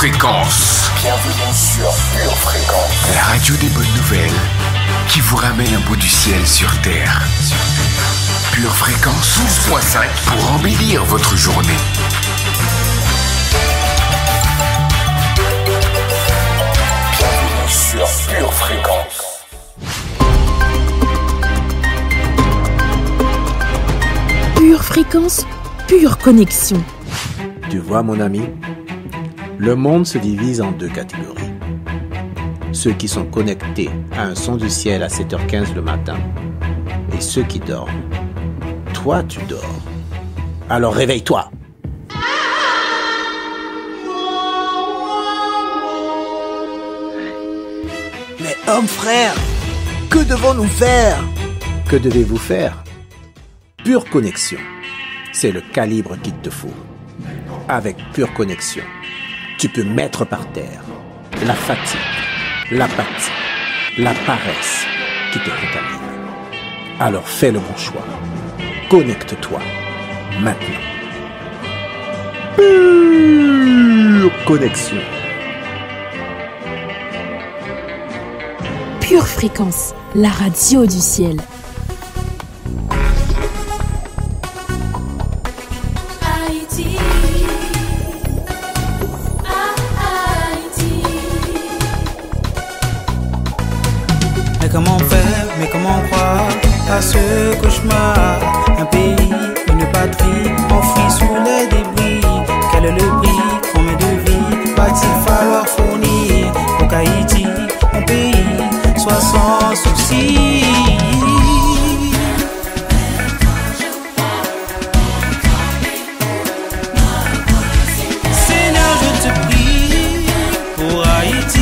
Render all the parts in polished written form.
Fréquence. Bienvenue sur Pure Fréquence. La radio des bonnes nouvelles qui vous ramène un bout du ciel sur Terre. Pure Fréquence 12.5 pour embellir votre journée. Bienvenue sur Pure Fréquence. Pure Fréquence, pure connexion. Tu vois, mon ami, le monde se divise en deux catégories. Ceux qui sont connectés à un son du ciel à 7h15 le matin et ceux qui dorment. Toi, tu dors. Alors réveille-toi. Mais homme frère, que devons-nous faire? Que devez-vous faire? Pure connexion, c'est le calibre qu'il te faut. Avec Pure Connexion, tu peux mettre par terre la fatigue, l'apathie, la paresse qui te contamine. Alors fais le bon choix. Connecte-toi maintenant. Pure Connexion. Pure Fréquence, la radio du ciel. Comment faire, mais comment croire à ce cauchemar? Un pays, une patrie, enfouie sous les débris. Quel est le prix? Combien de vies va-t-il falloir fournir pour qu'Haïti, mon pays, soit sans souci? Seigneur, je te prie pour Haïti.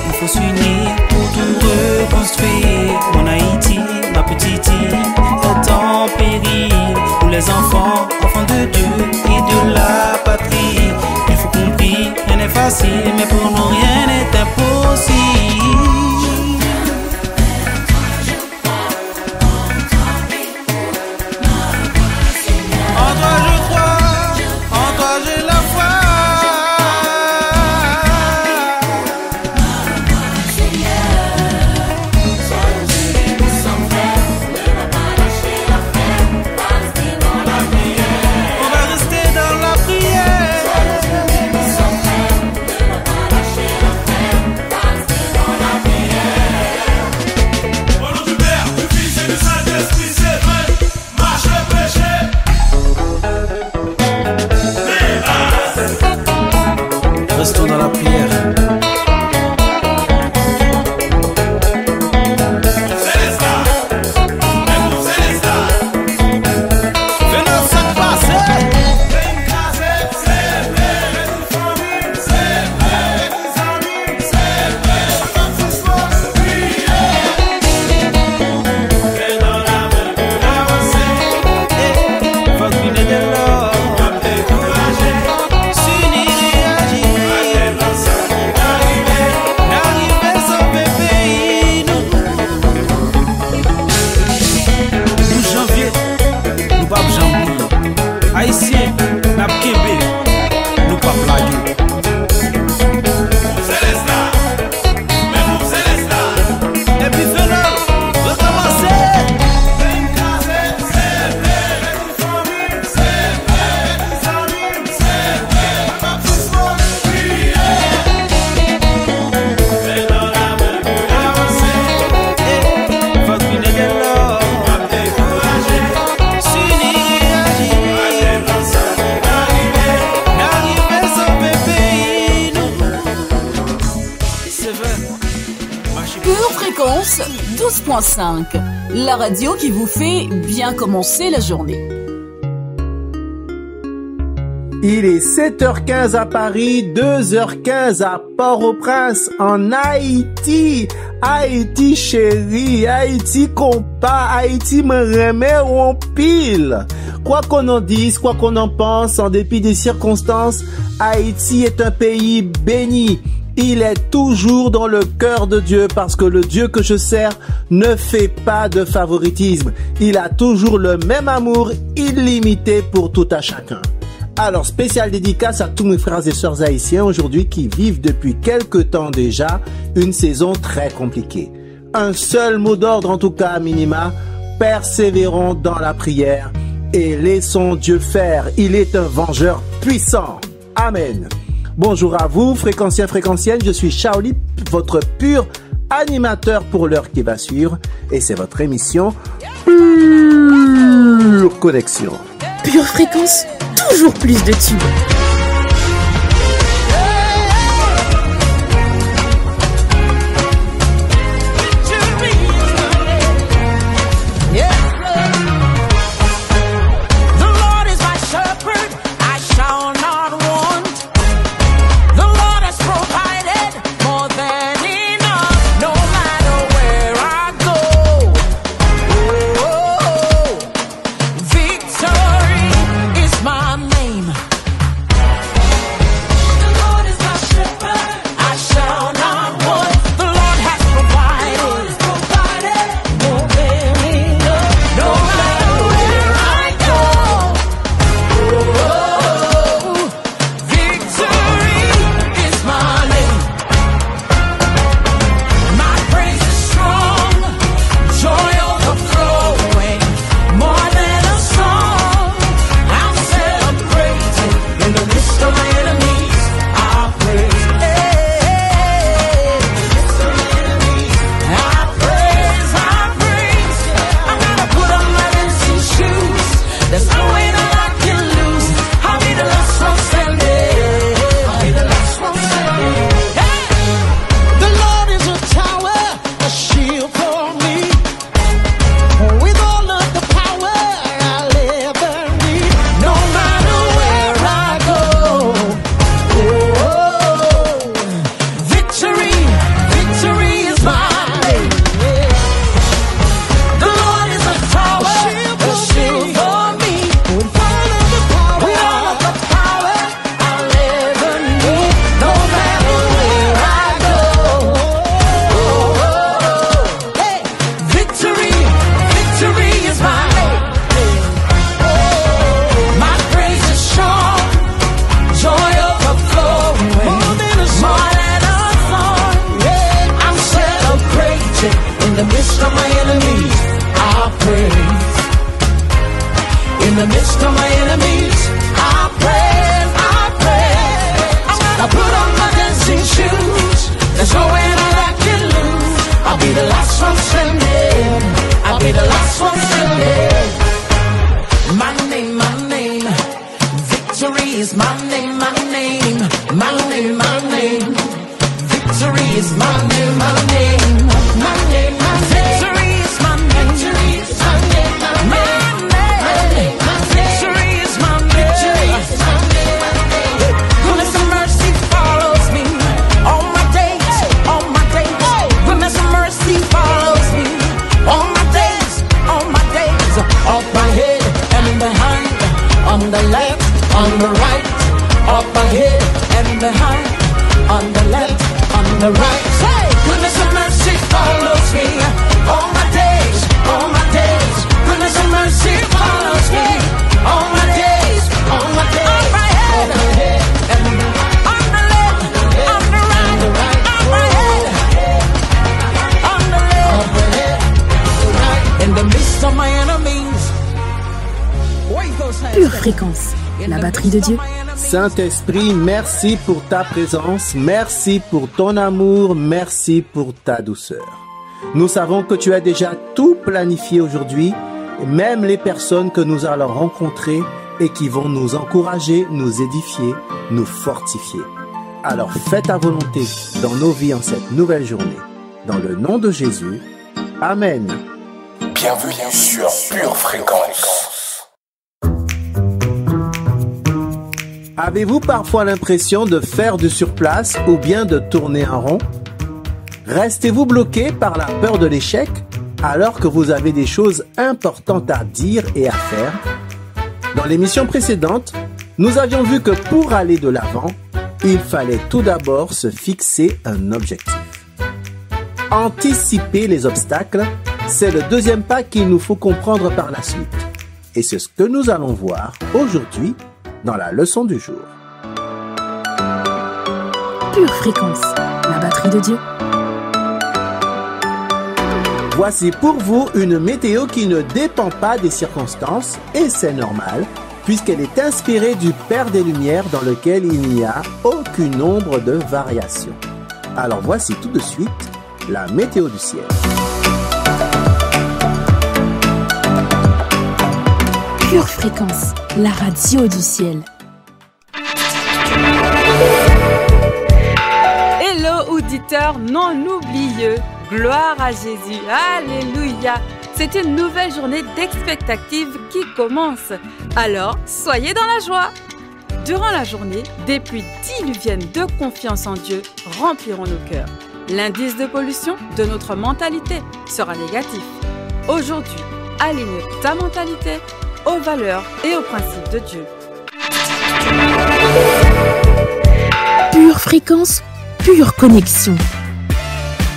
Il faut s'unir pour tout reconstruire. Mon Haïti, ma petite île, est en péril. Pour les enfants, enfants de Dieu et de la patrie. Il faut compris, rien n'est facile, mais pour nous rien n'est impossible. En toi je crois, en toi j'ai la foi. Restons dans la prière. Haïtien, n'a kébé, nous pas blaguer. Et puis fais-le, recommencer. Pure Fréquence 12.5, la radio qui vous fait bien commencer la journée. Il est 7h15 à Paris, 2h15 à Port-au-Prince, en Haïti. Haïti chéri, Haïti compas, Haïti me remet en pile. Quoi qu'on en dise, quoi qu'on en pense, en dépit des circonstances, Haïti est un pays béni. Il est toujours dans le cœur de Dieu parce que le Dieu que je sers ne fait pas de favoritisme. Il a toujours le même amour illimité pour tout à chacun. Alors, spéciale dédicace à tous mes frères et sœurs haïtiens aujourd'hui qui vivent depuis quelque temps déjà une saison très compliquée. Un seul mot d'ordre en tout cas à minima, persévérons dans la prière et laissons Dieu faire. Il est un vengeur puissant. Amen. Bonjour à vous, fréquenciens, fréquenciennes, je suis Shaoli, votre pur animateur pour l'heure qui va suivre et c'est votre émission Pure Connexion. Pure Fréquence, toujours plus de tubes. Pure Fréquence, la batterie de Dieu. Saint-Esprit, merci pour ta présence, merci pour ton amour, merci pour ta douceur. Nous savons que tu as déjà tout planifié aujourd'hui, même les personnes que nous allons rencontrer et qui vont nous encourager, nous édifier, nous fortifier. Alors fais ta volonté dans nos vies en cette nouvelle journée. Dans le nom de Jésus, Amen. Bienvenue sur Pure Fréquence. Avez-vous parfois l'impression de faire du surplace ou bien de tourner en rond? Restez-vous bloqué par la peur de l'échec alors que vous avez des choses importantes à dire et à faire? Dans l'émission précédente, nous avions vu que pour aller de l'avant, il fallait tout d'abord se fixer un objectif. Anticiper les obstacles, c'est le deuxième pas qu'il nous faut comprendre par la suite. Et c'est ce que nous allons voir aujourd'hui dans la leçon du jour. Pure fréquence, la batterie de Dieu. Voici pour vous une météo qui ne dépend pas des circonstances, et c'est normal, puisqu'elle est inspirée du Père des Lumières dans lequel il n'y a aucune ombre de variation. Alors voici tout de suite la météo du ciel. Pure fréquence, la radio du ciel. Hello auditeurs non oublieux, gloire à Jésus, alléluia. C'est une nouvelle journée d'expectative qui commence. Alors, soyez dans la joie. Durant la journée, des pluies diluviennes de confiance en Dieu rempliront nos cœurs. L'indice de pollution de notre mentalité sera négatif. Aujourd'hui, aligne ta mentalité aux valeurs et aux principes de Dieu. Pure fréquence, pure connexion.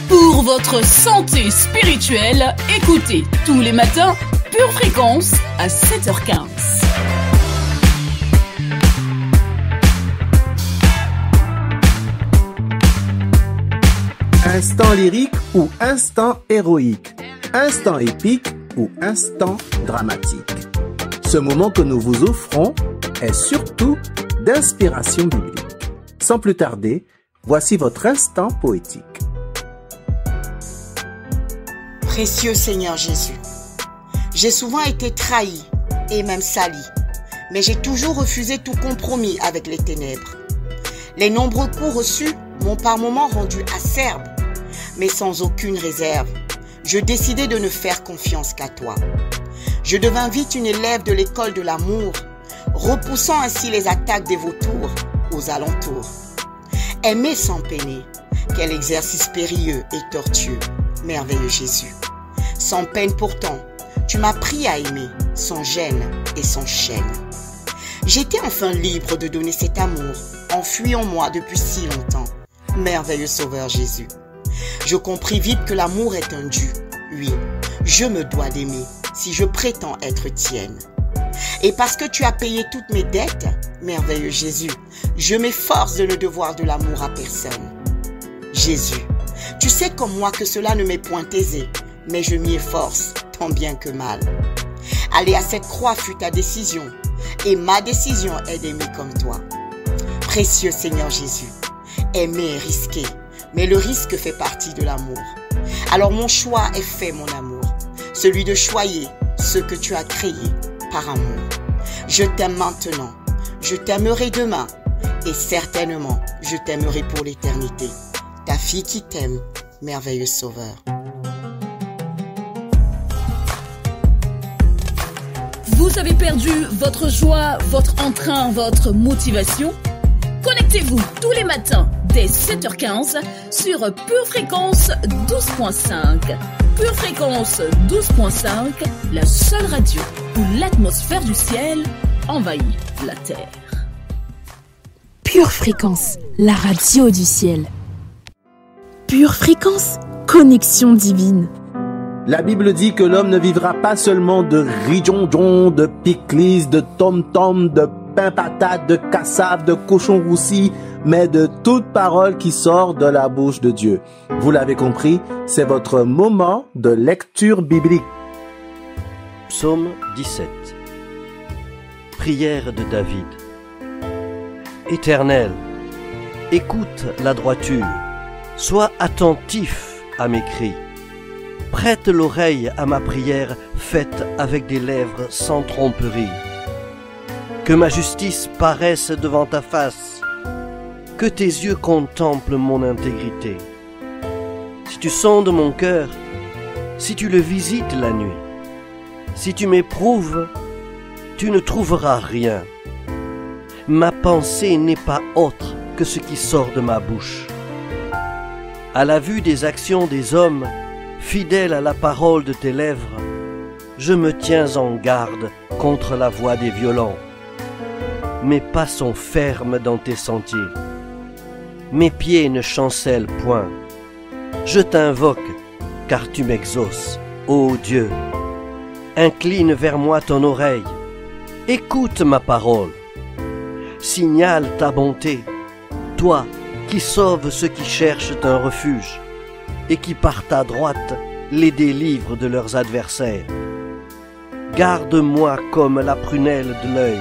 Pour votre santé spirituelle, écoutez tous les matins Pure Fréquence à 7h15. Instant lyrique ou instant héroïque, instant épique ou instant dramatique. Ce moment que nous vous offrons est surtout d'inspiration biblique. Sans plus tarder, voici votre instant poétique. Précieux Seigneur Jésus, j'ai souvent été trahi et même sali, mais j'ai toujours refusé tout compromis avec les ténèbres. Les nombreux coups reçus m'ont par moments rendu acerbe, mais sans aucune réserve. Je décidai de ne faire confiance qu'à toi. Je devins vite une élève de l'école de l'amour, repoussant ainsi les attaques des vautours aux alentours. Aimer sans peiner, quel exercice périlleux et tortueux, merveilleux Jésus. Sans peine pourtant, tu m'as appris à aimer, sans gêne et sans chaîne. J'étais enfin libre de donner cet amour, enfui en moi depuis si longtemps. Merveilleux Sauveur Jésus. Je compris vite que l'amour est un dû. Oui, je me dois d'aimer si je prétends être tienne. Et parce que tu as payé toutes mes dettes, merveilleux Jésus, je m'efforce de ne devoir de l'amour à personne. Jésus, tu sais comme moi que cela ne m'est point aisé, mais je m'y efforce, tant bien que mal. Aller à cette croix fut ta décision, et ma décision est d'aimer comme toi. Précieux Seigneur Jésus, aimer est risqué, mais le risque fait partie de l'amour. Alors mon choix est fait, mon amour, celui de choyer ce que tu as créé par amour. Je t'aime maintenant, je t'aimerai demain, et certainement je t'aimerai pour l'éternité. Ta fille qui t'aime, merveilleux Sauveur. Vous avez perdu votre joie, votre entrain, votre motivation? Connectez-vous tous les matins dès 7h15 sur Pure Fréquence 12.5. Pure Fréquence 12.5, la seule radio où l'atmosphère du ciel envahit la terre. Pure fréquence, la radio du ciel. Pure fréquence, connexion divine. La Bible dit que l'homme ne vivra pas seulement de rijonjon, de piclis, de tom-tom, de pain patate, de cassave, de cochon roussi, mais de toute parole qui sort de la bouche de Dieu. Vous l'avez compris, c'est votre moment de lecture biblique. Psaume 17. Prière de David. Éternel, écoute la droiture, sois attentif à mes cris. Prête l'oreille à ma prière faite avec des lèvres sans tromperie. Que ma justice paraisse devant ta face, que tes yeux contemplent mon intégrité. Si tu sondes mon cœur, si tu le visites la nuit, si tu m'éprouves, tu ne trouveras rien. Ma pensée n'est pas autre que ce qui sort de ma bouche. À la vue des actions des hommes, fidèles à la parole de tes lèvres, je me tiens en garde contre la voix des violents. Mes pas sont fermes dans tes sentiers. Mes pieds ne chancellent point. Je t'invoque, car tu m'exauces, ô Dieu. Incline vers moi ton oreille. Écoute ma parole. Signale ta bonté, toi qui sauves ceux qui cherchent un refuge et qui par ta droite les délivres de leurs adversaires. Garde-moi comme la prunelle de l'œil.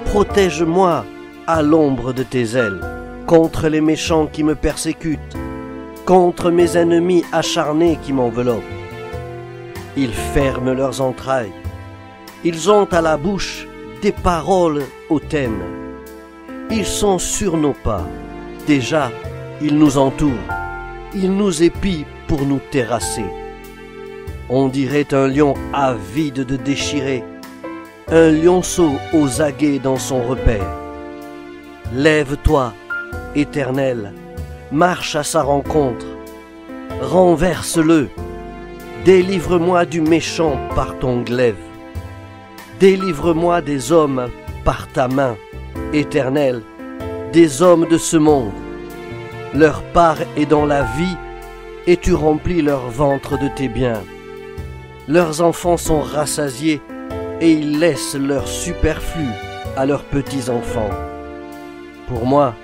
Protège-moi à l'ombre de tes ailes contre les méchants qui me persécutent, contre mes ennemis acharnés qui m'enveloppent. Ils ferment leurs entrailles. Ils ont à la bouche des paroles hautaines. Ils sont sur nos pas. Déjà, ils nous entourent. Ils nous épient pour nous terrasser. On dirait un lion avide de déchirer, un lionceau aux aguets dans son repère. Lève-toi, Éternel, marche à sa rencontre, renverse-le, délivre-moi du méchant par ton glaive, délivre-moi des hommes par ta main, Éternel, des hommes de ce monde. Leur part est dans la vie, et tu remplis leur ventre de tes biens. Leurs enfants sont rassasiés, et ils laissent leur superflu à leurs petits-enfants. Pour moi,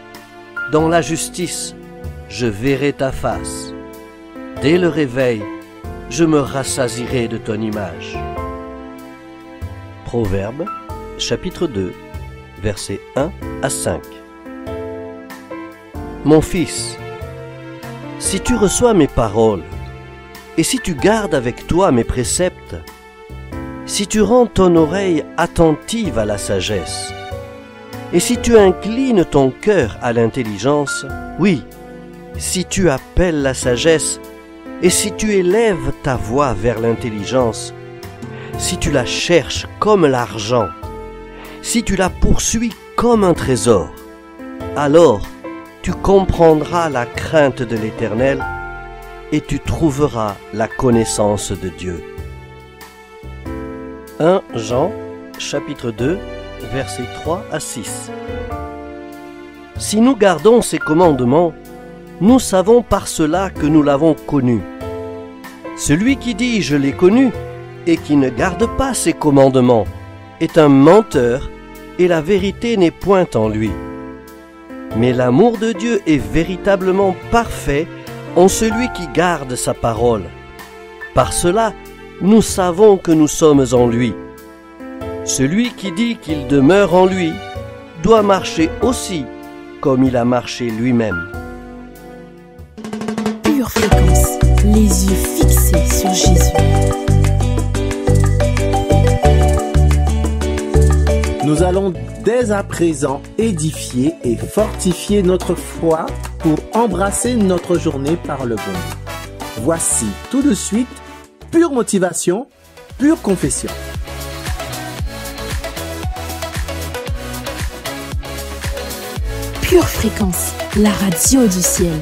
dans la justice, je verrai ta face. Dès le réveil, je me rassasierai de ton image. Proverbes, chapitre 2, versets 1 à 5. Mon fils, si tu reçois mes paroles, et si tu gardes avec toi mes préceptes, si tu rends ton oreille attentive à la sagesse, et si tu inclines ton cœur à l'intelligence, oui, si tu appelles la sagesse, et si tu élèves ta voix vers l'intelligence, si tu la cherches comme l'argent, si tu la poursuis comme un trésor, alors tu comprendras la crainte de l'Éternel et tu trouveras la connaissance de Dieu. 1 Jean, chapitre 2, versets 3 à 6. Si nous gardons ses commandements, nous savons par cela que nous l'avons connu. Celui qui dit « je l'ai connu » et qui ne garde pas ses commandements est un menteur et la vérité n'est point en lui. Mais l'amour de Dieu est véritablement parfait en celui qui garde sa parole. Par cela, nous savons que nous sommes en lui. Celui qui dit qu'il demeure en lui doit marcher aussi comme il a marché lui-même. Pure Fréquence, les yeux fixés sur Jésus. Nous allons dès à présent édifier et fortifier notre foi pour embrasser notre journée par le bon. Voici tout de suite Pure Motivation, Pure Confession. Pure Fréquence, la radio du ciel.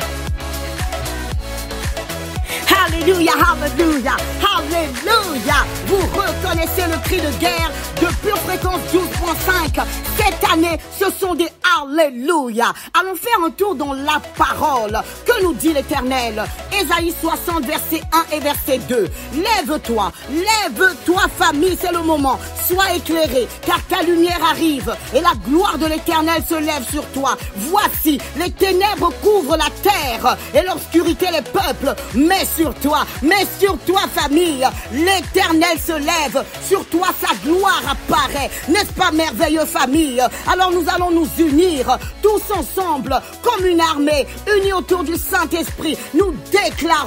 Alléluia, alléluia, alléluia. Vous reconnaissez le cri de guerre de Pure Fréquence 12.5. Cette année, ce sont des alléluia. Allons faire un tour dans la parole. Que nous dit l'Éternel? Ésaïe 60, verset 1 et verset 2. Lève-toi, lève-toi famille, c'est le moment. Sois éclairé, car ta lumière arrive et la gloire de l'Éternel se lève sur toi. Voici, les ténèbres couvrent la terre et l'obscurité les peuples. Mais sur toi famille, l'Éternel se lève. Sur toi sa gloire apparaît. N'est-ce pas merveilleux famille? Alors nous allons nous unir tous ensemble comme une armée unie autour du Saint-Esprit. Nous déclare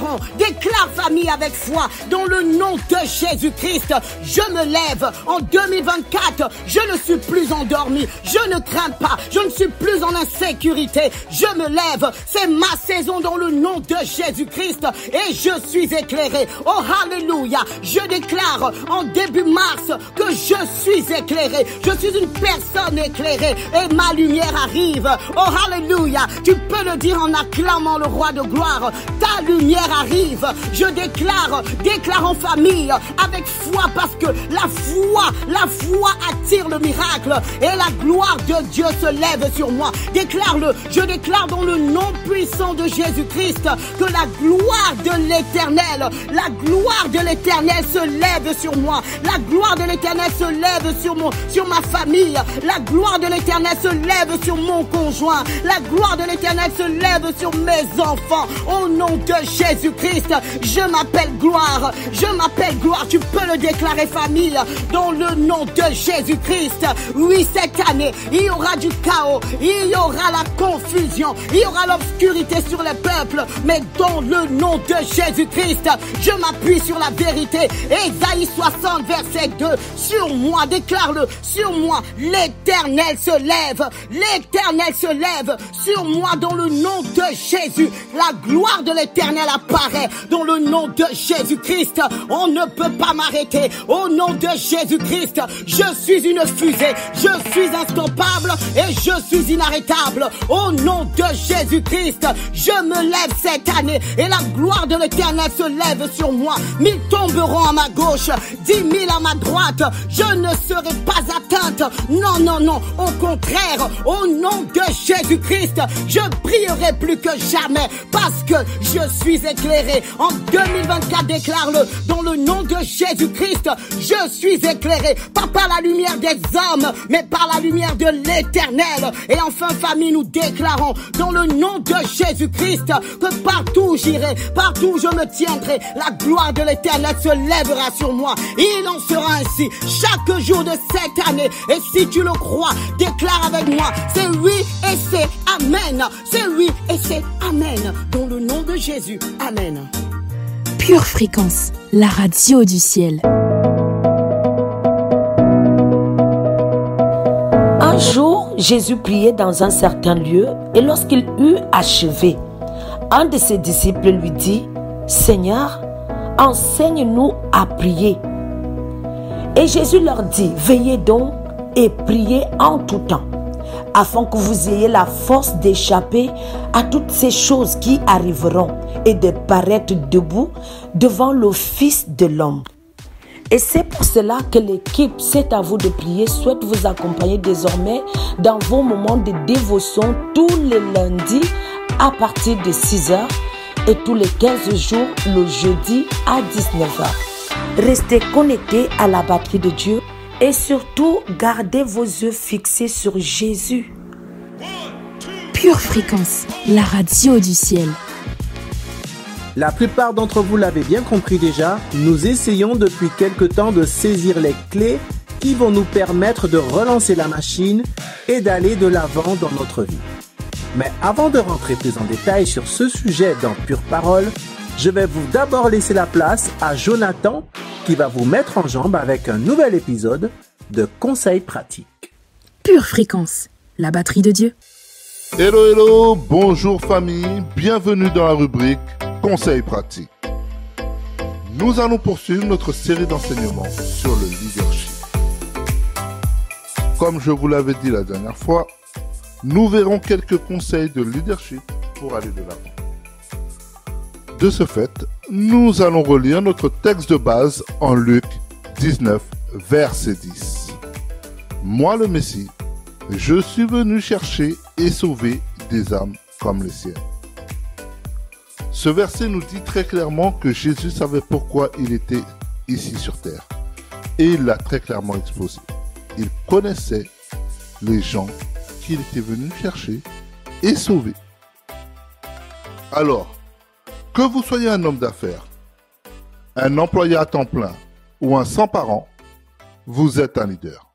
famille avec foi dans le nom de Jésus-Christ. Je me lève en 2024, je ne suis plus endormi, je ne crains pas, je ne suis plus en insécurité, je me lève, c'est ma saison dans le nom de Jésus-Christ et je suis éclairé. Oh alléluia, je déclare en début mars que je suis éclairé, je suis une personne éclairée et ma lumière arrive. Oh alléluia, tu peux le dire en acclamant le roi de gloire, ta lumière arrive. Je déclare en famille avec foi parce que la foi attire le miracle et la gloire de Dieu se lève sur moi. Déclare-le, je déclare dans le nom puissant de Jésus-Christ que la gloire de l'Éternel se lève sur moi. La gloire de l'Éternel se lève sur ma famille. La gloire de l'Éternel se lève sur mon conjoint. La gloire de l'Éternel se lève sur mes enfants. Au nom de Jésus-Christ, je m'appelle gloire. Je m'appelle gloire. Tu peux le déclarer, famille, dans le nom de Jésus-Christ. Oui, cette année, il y aura du chaos, il y aura la confusion, il y aura l'obscurité sur les peuples, mais dans le nom de Jésus-Christ, je m'appuie sur la vérité. Ésaïe 60, verset 2, sur moi, déclare-le, sur moi, l'Éternel se lève, l'Éternel se lève sur moi dans le nom de Jésus. La gloire de l'Éternel apparaît dans le nom de Jésus-Christ. On ne peut pas m'arrêter. Au nom de Jésus-Christ, je suis une fusée, je suis instoppable et je suis inarrêtable. Au nom de Jésus-Christ, je me lève cette année et la gloire de l'Éternel se lève sur moi. 1000 tomberont à ma gauche, 10 000 à ma droite. Je ne serai pas atteinte. Non, non, non. Au contraire, au nom de Jésus-Christ, je brillerai plus que jamais parce que je suis éclairé. En 2024, déclare-le, dans le nom de Jésus-Christ, je suis éclairé, pas par la lumière des hommes, mais par la lumière de l'Éternel. Et enfin, famille, nous déclarons, dans le nom de Jésus-Christ, que partout où j'irai, partout où je me tiendrai, la gloire de l'Éternel se lèvera sur moi. Il en sera ainsi chaque jour de cette année. Et si tu le crois, déclare avec moi, c'est oui et c'est amen. C'est oui et c'est amen. Dans le nom de Jésus, amen. Pure Fréquence, la radio du ciel. Un jour, Jésus priait dans un certain lieu et lorsqu'il eut achevé, un de ses disciples lui dit, « Seigneur, enseigne-nous à prier. » Et Jésus leur dit, « Veillez donc et priez en tout temps, afin que vous ayez la force d'échapper à toutes ces choses qui arriveront et de paraître debout devant le Fils de l'homme. » Et c'est pour cela que l'équipe C'est à vous de prier souhaite vous accompagner désormais dans vos moments de dévotion tous les lundis à partir de 6h et tous les 15 jours le jeudi à 19h. Restez connectés à la batterie de Dieu et surtout gardez vos yeux fixés sur Jésus. Pure Fréquence, la radio du ciel. La plupart d'entre vous l'avez bien compris déjà, nous essayons depuis quelque temps de saisir les clés qui vont nous permettre de relancer la machine et d'aller de l'avant dans notre vie. Mais avant de rentrer plus en détail sur ce sujet dans Pure Parole, je vais vous d'abord laisser la place à Jonathan qui va vous mettre en jambe avec un nouvel épisode de Conseils pratiques. Pure Fréquence, la batterie de Dieu. Hello, hello, bonjour famille, bienvenue dans la rubrique Conseils pratiques. Nous allons poursuivre notre série d'enseignements sur le leadership. Comme je vous l'avais dit la dernière fois, nous verrons quelques conseils de leadership pour aller de l'avant. De ce fait, nous allons relire notre texte de base en Luc 19, verset 10. Moi le Messie, je suis venu chercher et sauver des âmes comme les siennes. Ce verset nous dit très clairement que Jésus savait pourquoi il était ici sur terre. Et il l'a très clairement exposé. Il connaissait les gens qu'il était venu chercher et sauver. Alors, que vous soyez un homme d'affaires, un employé à temps plein ou un sans-parent, vous êtes un leader.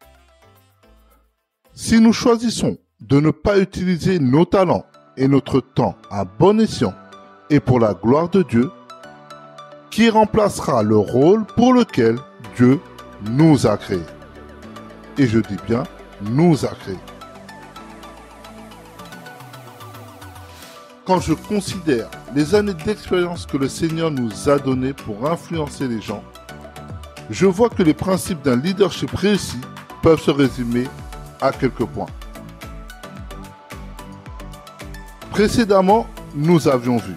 Si nous choisissons de ne pas utiliser nos talents et notre temps à bon escient et pour la gloire de Dieu, qui remplacera le rôle pour lequel Dieu nous a créés. Et je dis bien, nous a créés. Quand je considère les années d'expérience que le Seigneur nous a données pour influencer les gens, je vois que les principes d'un leadership réussi peuvent se résumer à quelques points. Précédemment, nous avions vu: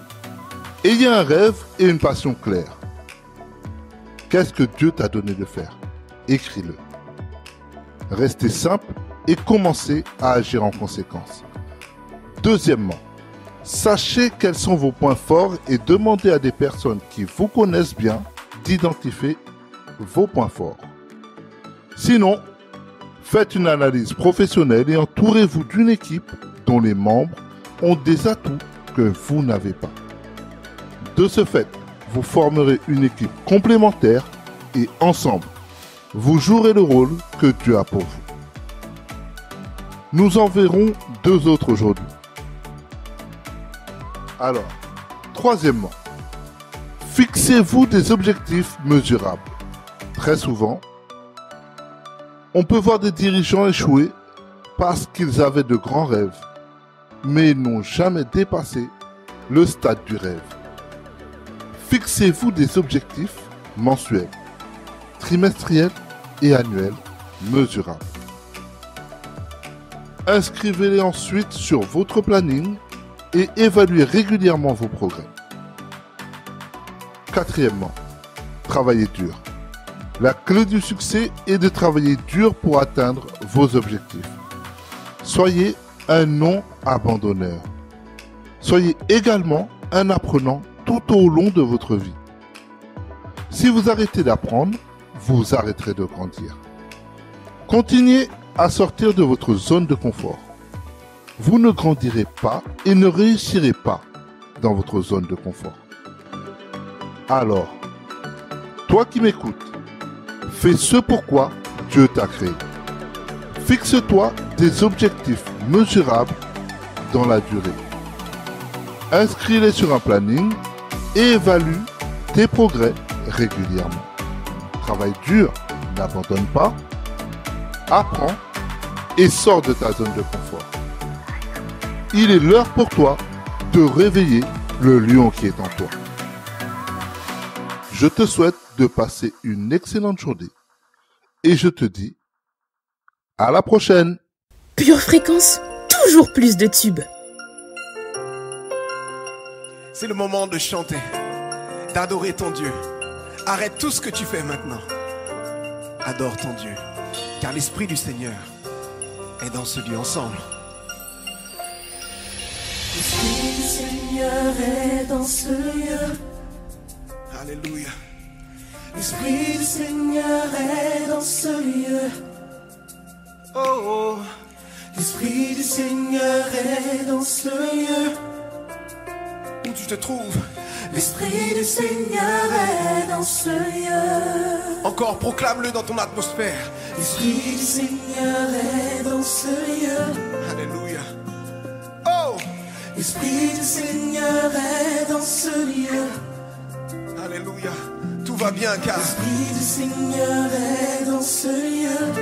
ayez un rêve et une passion claire. Qu'est-ce que Dieu t'a donné de faire? Écris-le. Restez simple et commencez à agir en conséquence. Deuxièmement, sachez quels sont vos points forts et demandez à des personnes qui vous connaissent bien d'identifier vos points forts. Sinon, faites une analyse professionnelle et entourez-vous d'une équipe dont les membres ont des atouts que vous n'avez pas. De ce fait, vous formerez une équipe complémentaire et ensemble, vous jouerez le rôle que Dieu a pour vous. Nous en verrons deux autres aujourd'hui. Alors, troisièmement, fixez-vous des objectifs mesurables. Très souvent, on peut voir des dirigeants échouer parce qu'ils avaient de grands rêves, mais ils n'ont jamais dépassé le stade du rêve. Fixez-vous des objectifs mensuels, trimestriels et annuels mesurables. Inscrivez-les ensuite sur votre planning et évaluez régulièrement vos progrès. Quatrièmement, travaillez dur. La clé du succès est de travailler dur pour atteindre vos objectifs. Soyez un non-abandonneur. Soyez également un apprenant tout au long de votre vie. Si vous arrêtez d'apprendre, vous arrêterez de grandir. Continuez à sortir de votre zone de confort. Vous ne grandirez pas et ne réussirez pas dans votre zone de confort. Alors, toi qui m'écoutes, fais ce pourquoi Dieu t'a créé. Fixe-toi des objectifs mesurables dans la durée. Inscris-les sur un planning et évalue tes progrès régulièrement. Travaille dur, n'abandonne pas, apprends et sors de ta zone de confort. Il est l'heure pour toi de réveiller le lion qui est en toi. Je te souhaite de passer une excellente journée et je te dis à la prochaine. Pure Fréquence, toujours plus de tubes. C'est le moment de chanter, d'adorer ton Dieu. Arrête tout ce que tu fais maintenant. Adore ton Dieu, car l'Esprit du Seigneur est dans ce lieu ensemble. L'Esprit du Seigneur est dans ce lieu. Alléluia. L'Esprit du Seigneur est dans ce lieu. Oh, oh. L'Esprit du Seigneur est dans ce lieu. Où tu te trouves, l'Esprit du Seigneur est dans ce lieu. Encore proclame-le dans ton atmosphère. L'Esprit du Seigneur est dans ce lieu. Alléluia. Oh! L'Esprit du Seigneur est dans ce lieu. Alléluia. Tout va bien car l'Esprit du Seigneur est dans ce lieu.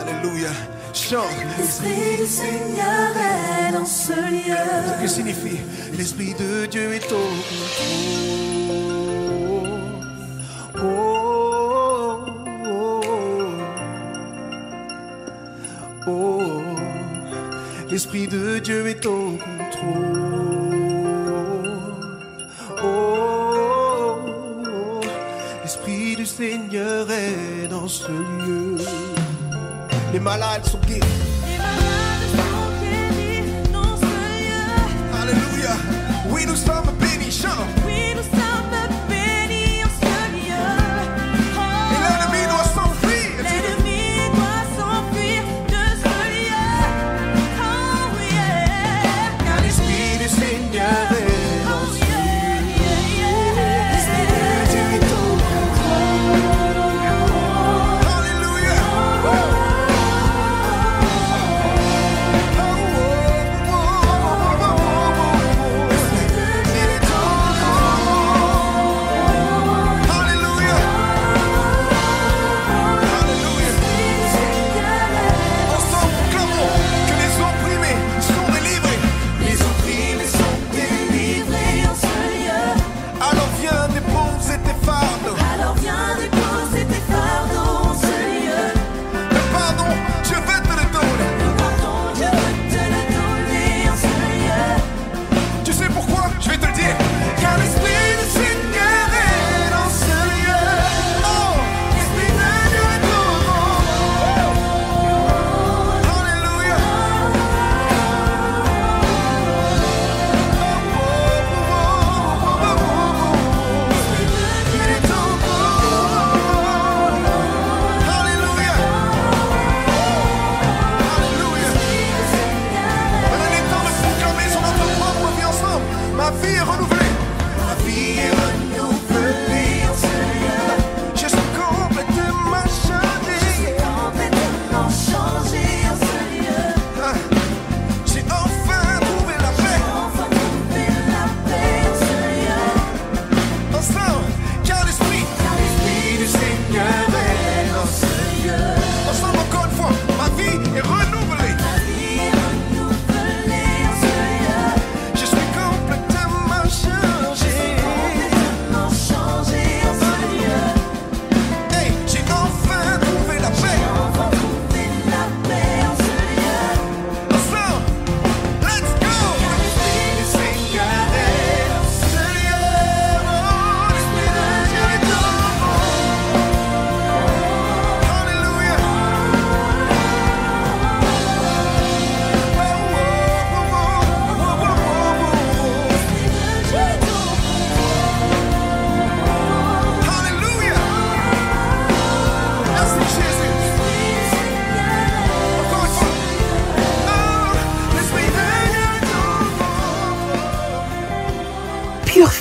Alléluia. Chante. L'Esprit du Seigneur est dans ce lieu. Ce que signifie l'Esprit de Dieu est au contrôle. Oh, oh, oh, oh. L'Esprit de Dieu est au contrôle. Oh, oh. L'Esprit du Seigneur est dans ce lieu. Les malades sont guéris. Les malades sont guéris dans ce lieu. Alléluia. Oui, nous sommes bénis. Chante. Oui, nous sommes bénis en ce lieu. Oh, et l'ennemi doit s'enfuir. L'ennemi doit s'enfuir de ce lieu. Oh yeah. Car l'Esprit du Seigneur est dans ce lieu. L'Esprit de Dieu est au contrôle. Alléluia.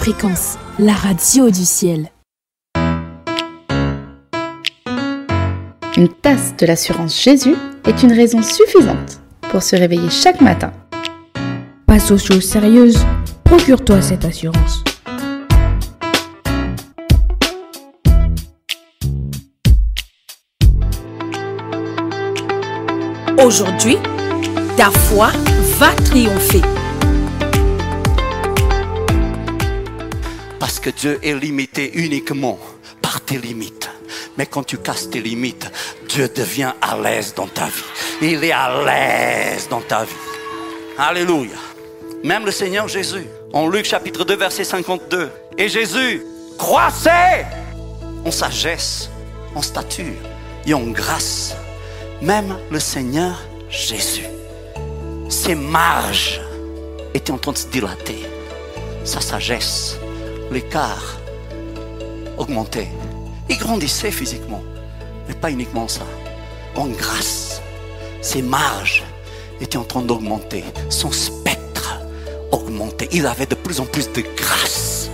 Fréquence, la radio du ciel. Une tasse de l'assurance Jésus est une raison suffisante pour se réveiller chaque matin. Passe aux choses sérieuses, procure-toi cette assurance. Aujourd'hui, ta foi va triompher. Parce que Dieu est limité uniquement par tes limites. Mais quand tu casses tes limites, Dieu devient à l'aise dans ta vie. Il est à l'aise dans ta vie. Alléluia. Même le Seigneur Jésus, en Luc chapitre 2, verset 52. Et Jésus croissait en sagesse, en stature et en grâce. Même le Seigneur Jésus, ses marges étaient en train de se dilater. Sa sagesse, l'écart augmentait. Il grandissait physiquement, mais pas uniquement ça. En grâce, ses marges étaient en train d'augmenter. Son spectre augmentait. Il avait de plus en plus de grâce.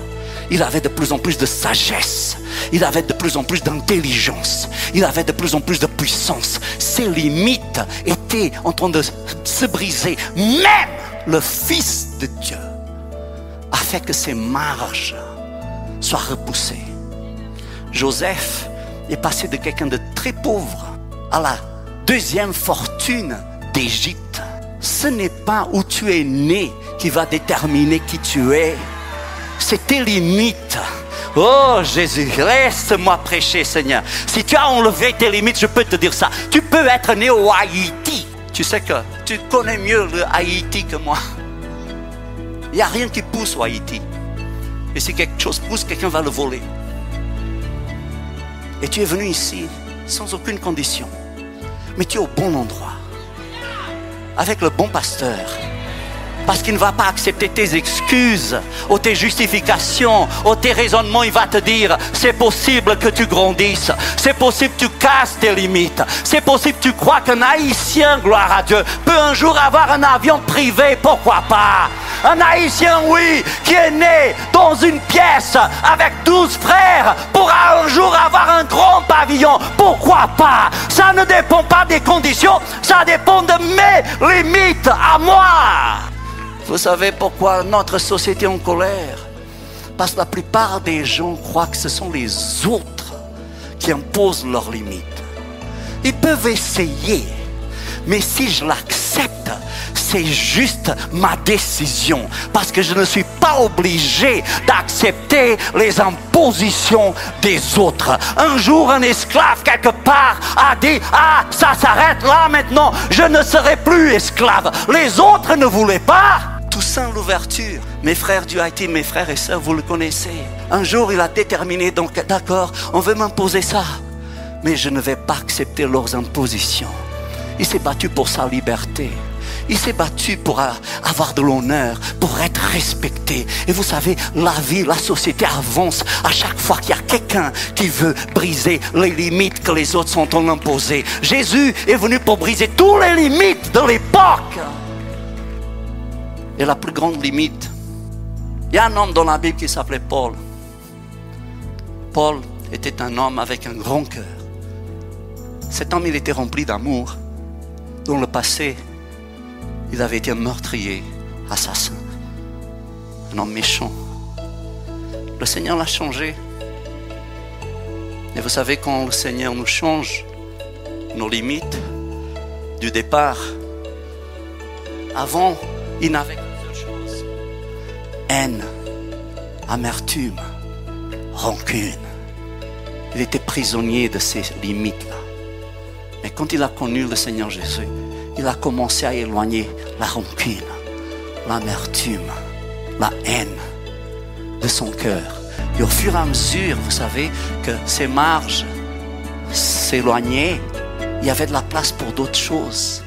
Il avait de plus en plus de sagesse. Il avait de plus en plus d'intelligence. Il avait de plus en plus de puissance. Ses limites étaient en train de se briser. Même le Fils de Dieu a fait que ses marges soient repoussées. Joseph est passé de quelqu'un de très pauvre à la deuxième fortune d'Égypte. Ce n'est pas où tu es né qui va déterminer qui tu es. C'est tes limites. Oh Jésus, laisse-moi prêcher, Seigneur. Si tu as enlevé tes limites, je peux te dire ça. Tu peux être né au Haïti. Tu sais que tu connais mieux le Haïti que moi. Il n'y a rien qui pousse au Haïti. Et si quelque chose pousse, quelqu'un va le voler. Et tu es venu ici sans aucune condition. Mais tu es au bon endroit. Avec le bon pasteur. Parce qu'il ne va pas accepter tes excuses ou tes justifications ou tes raisonnements. Il va te dire, c'est possible que tu grandisses. C'est possible que tu casses tes limites. C'est possible que tu crois qu'un Haïtien, gloire à Dieu, peut un jour avoir un avion privé. Pourquoi pas? Un Haïtien, oui, qui est né dans une pièce avec 12 frères pourra un jour avoir un grand pavillon. Pourquoi pas? Ça ne dépend pas des conditions. Ça dépend de mes limites à moi. Vous savez pourquoi notre société est en colère? Parce que la plupart des gens croient que ce sont les autres qui imposent leurs limites. Ils peuvent essayer, mais si je l'accepte, c'est juste ma décision. Parce que je ne suis pas obligé d'accepter les impositions des autres. Un jour, un esclave quelque part a dit, ah, ça s'arrête là maintenant, je ne serai plus esclave. Les autres ne voulaient pas. Toussaint Louverture, mes frères du Haïti, mes frères et sœurs, vous le connaissez. Un jour, il a déterminé, donc d'accord, on veut m'imposer ça, mais je ne vais pas accepter leurs impositions. Il s'est battu pour sa liberté. Il s'est battu pour avoir de l'honneur, pour être respecté. Et vous savez, la vie, la société avance à chaque fois qu'il y a quelqu'un qui veut briser les limites que les autres sont en train d'imposer. Jésus est venu pour briser toutes les limites de l'époque. Et la plus grande limite, il y a un homme dans la Bible qui s'appelait Paul. Paul était un homme avec un grand cœur. Cet homme, il était rempli d'amour. Dans le passé, il avait été un meurtrier, assassin, un homme méchant. Le Seigneur l'a changé. Et vous savez, quand le Seigneur nous change nos limites du départ, avant, il n'avait qu'une seule chose: haine, amertume, rancune. Il était prisonnier de ces limites-là. Mais quand il a connu le Seigneur Jésus, il a commencé à éloigner la rancune, l'amertume, la haine de son cœur. Et au fur et à mesure, vous savez, que ces marges s'éloignaient, il y avait de la place pour d'autres choses.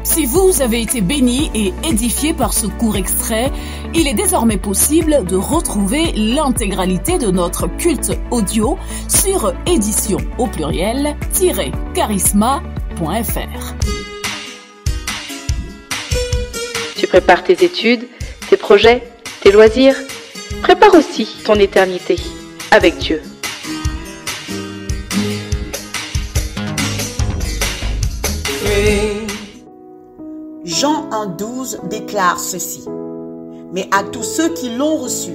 Si vous avez été béni et édifié par ce court extrait, il est désormais possible de retrouver l'intégralité de notre culte audio sur édition au pluriel-charisma.fr. Tu Prépare tes études, tes projets, tes loisirs. Prépare aussi ton éternité avec Dieu. Jean 1,12 déclare ceci. Mais à tous ceux qui l'ont reçu,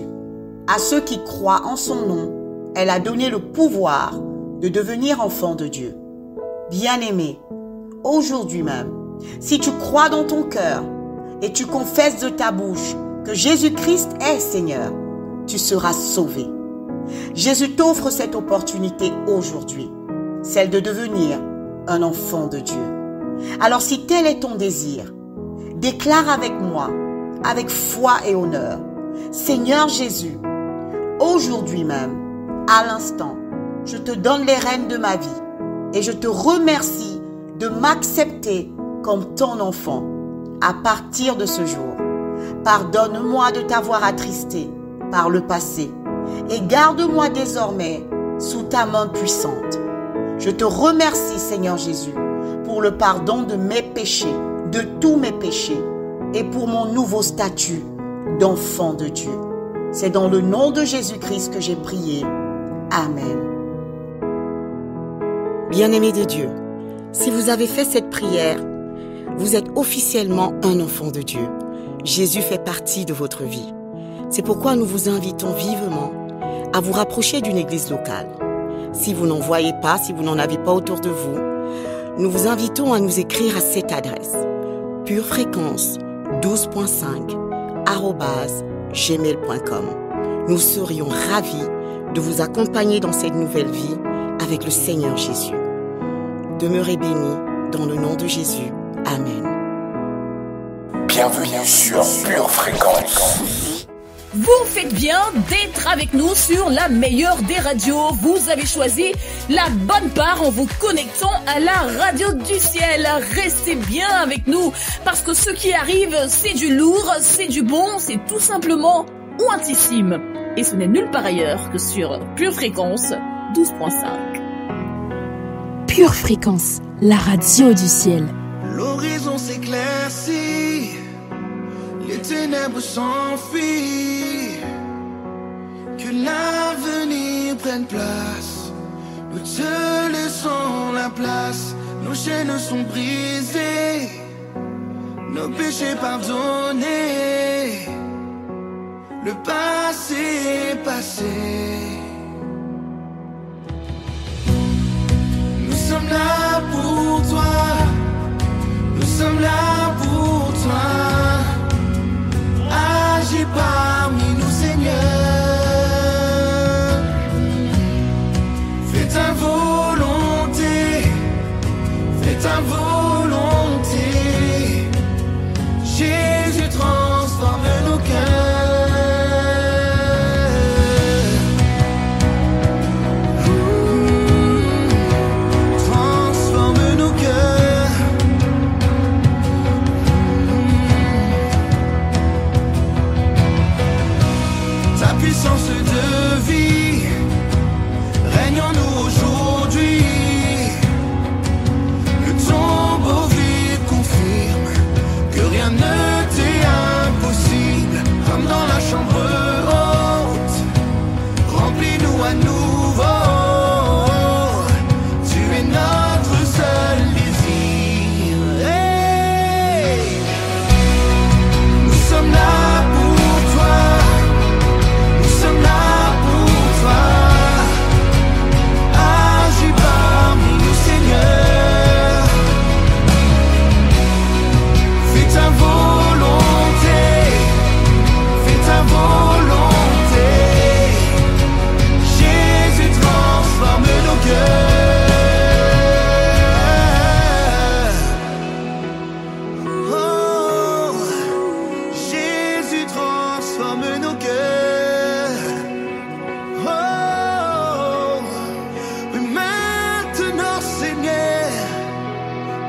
à ceux qui croient en son nom, elle a donné le pouvoir de devenir enfants de Dieu. Bien-aimé, aujourd'hui même, si tu crois dans ton cœur et tu confesses de ta bouche que Jésus-Christ est Seigneur, tu seras sauvé. Jésus t'offre cette opportunité aujourd'hui, celle de devenir un enfant de Dieu. Alors si tel est ton désir, déclare avec moi, avec foi et honneur, Seigneur Jésus, aujourd'hui même, à l'instant, je te donne les rênes de ma vie et je te remercie de m'accepter comme ton enfant à partir de ce jour. Pardonne-moi de t'avoir attristé par le passé et garde-moi désormais sous ta main puissante. Je te remercie, Seigneur Jésus, pour le pardon de mes péchés, de tous mes péchés, et pour mon nouveau statut d'enfant de Dieu. C'est dans le nom de Jésus-Christ que j'ai prié. Amen. Bien-aimés de Dieu, si vous avez fait cette prière, vous êtes officiellement un enfant de Dieu. Jésus fait partie de votre vie. C'est pourquoi nous vous invitons vivement à vous rapprocher d'une église locale. Si vous n'en voyez pas, si vous n'en avez pas autour de vous, nous vous invitons à nous écrire à cette adresse purefréquence12.5@gmail.com. Nous serions ravis de vous accompagner dans cette nouvelle vie avec le Seigneur Jésus. Demeurez bénis dans le nom de Jésus. Amen. Bienvenue sur Pure Fréquence. Vous faites bien d'être avec nous sur la meilleure des radios. Vous avez choisi la bonne part en vous connectant à la radio du ciel. Restez bien avec nous parce que ce qui arrive, c'est du lourd, c'est du bon, c'est tout simplement ouintissime. Et ce n'est nulle part ailleurs que sur Pure Fréquence 12.5. Pure Fréquence, la radio du ciel. L'horizon s'éclaircit, les ténèbres s'enfuient, que l'avenir prenne place, nous te laissons la place, nos chaînes sont brisées, nos péchés pardonnés, le passé est passé. Nous sommes là pour toi, nous sommes là pour toi. Agis parmi nous, Seigneur. Fais ta volonté, fais ta volonté. Jésus transforme nos cœurs. Puissance de vie, règne en nous aujourd'hui. Le tombeau vide confirme que rien ne t'est impossible. Comme dans la chambre haute, remplis-nous à nouveau. Tu es notre seul désir. Hey! Nous sommes là pour toi. Nous sommes là pour toi. Agis parmi nous, Seigneur. Fais ta volonté, fais ta volonté. Jésus transforme nos cœurs. Oh, Jésus transforme nos cœurs. Oh, mais maintenant, Seigneur,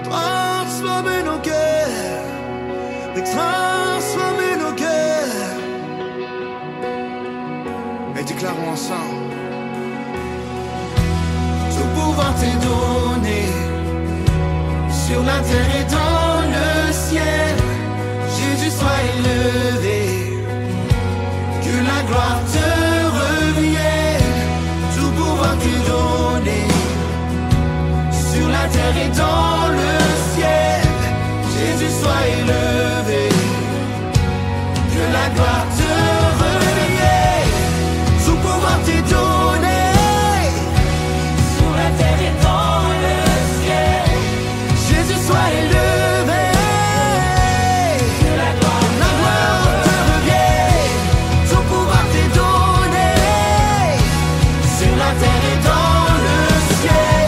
transforme nos cœurs, mais transforme nos cœurs. Et déclarons ensemble. Tout pouvoir t'est donné sur la terre et dans le ciel. Jésus, sois terre et dans le ciel. Jésus soit élevé, que la gloire te revienne, tout pouvoir t'est donné, sur la terre et dans le ciel. Jésus soit élevé, que la gloire te revienne, tout pouvoir t'est donné, sur la terre et dans le ciel.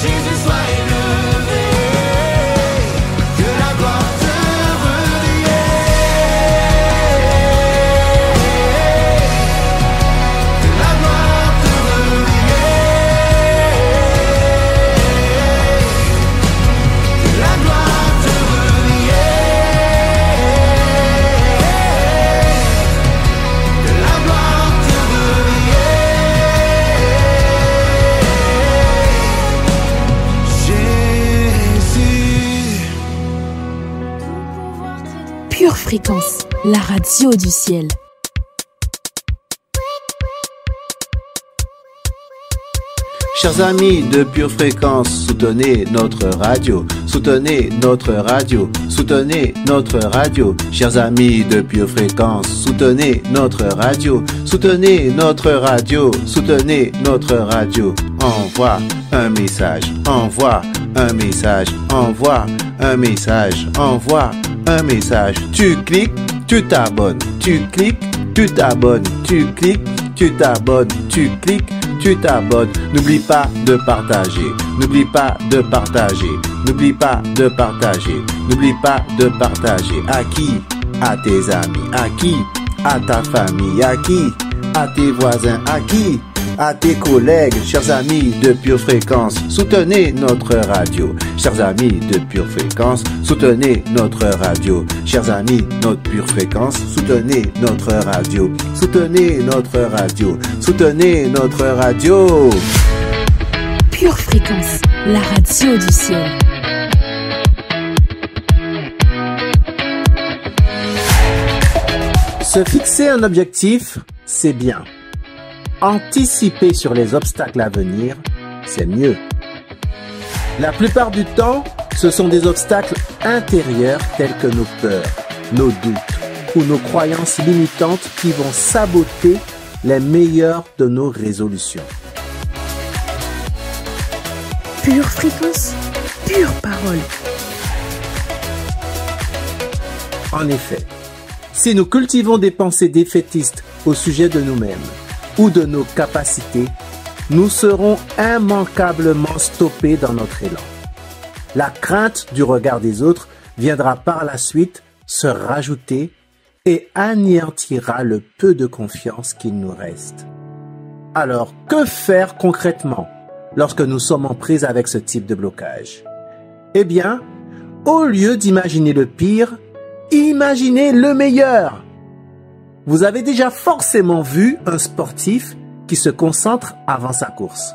Jésus soit élevé, que la gloire te revienne, que la gloire te revienne, que la gloire te revienne, que la gloire te revienne. Jésus. Pure Fréquence, la radio du ciel. Chers amis de Pure Fréquence, soutenez notre radio, soutenez notre radio, soutenez notre radio. Chers amis de Pure Fréquence, soutenez notre radio, soutenez notre radio, soutenez notre radio. Envoie un message, envoie un message, envoie un message, envoie un message. Tu cliques, tu t'abonnes, tu cliques, tu t'abonnes, tu cliques, tu t'abonnes, tu cliques, tu t'abonnes. N'oublie pas de partager, n'oublie pas de partager, n'oublie pas de partager, n'oublie pas de partager. À qui? À tes amis. À qui? À ta famille. À qui? À tes voisins. À qui? À tes collègues. Chers amis de Pure Fréquence, soutenez notre radio. Chers amis de Pure Fréquence, soutenez notre radio. Chers amis de notre Pure Fréquence, soutenez notre radio. Soutenez notre radio. Soutenez notre radio. Pure Fréquence, la radio du ciel. Se fixer un objectif, c'est bien. Anticiper sur les obstacles à venir, c'est mieux. La plupart du temps, ce sont des obstacles intérieurs tels que nos peurs, nos doutes ou nos croyances limitantes qui vont saboter les meilleures de nos résolutions. Pure Fréquence, pure parole. En effet, si nous cultivons des pensées défaitistes au sujet de nous-mêmes ou de nos capacités, nous serons immanquablement stoppés dans notre élan. La crainte du regard des autres viendra par la suite se rajouter et anéantira le peu de confiance qu'il nous reste. Alors, que faire concrètement lorsque nous sommes en prise avec ce type de blocage? Eh bien, au lieu d'imaginer le pire, imaginez le meilleur. Vous avez déjà forcément vu un sportif qui se concentre avant sa course.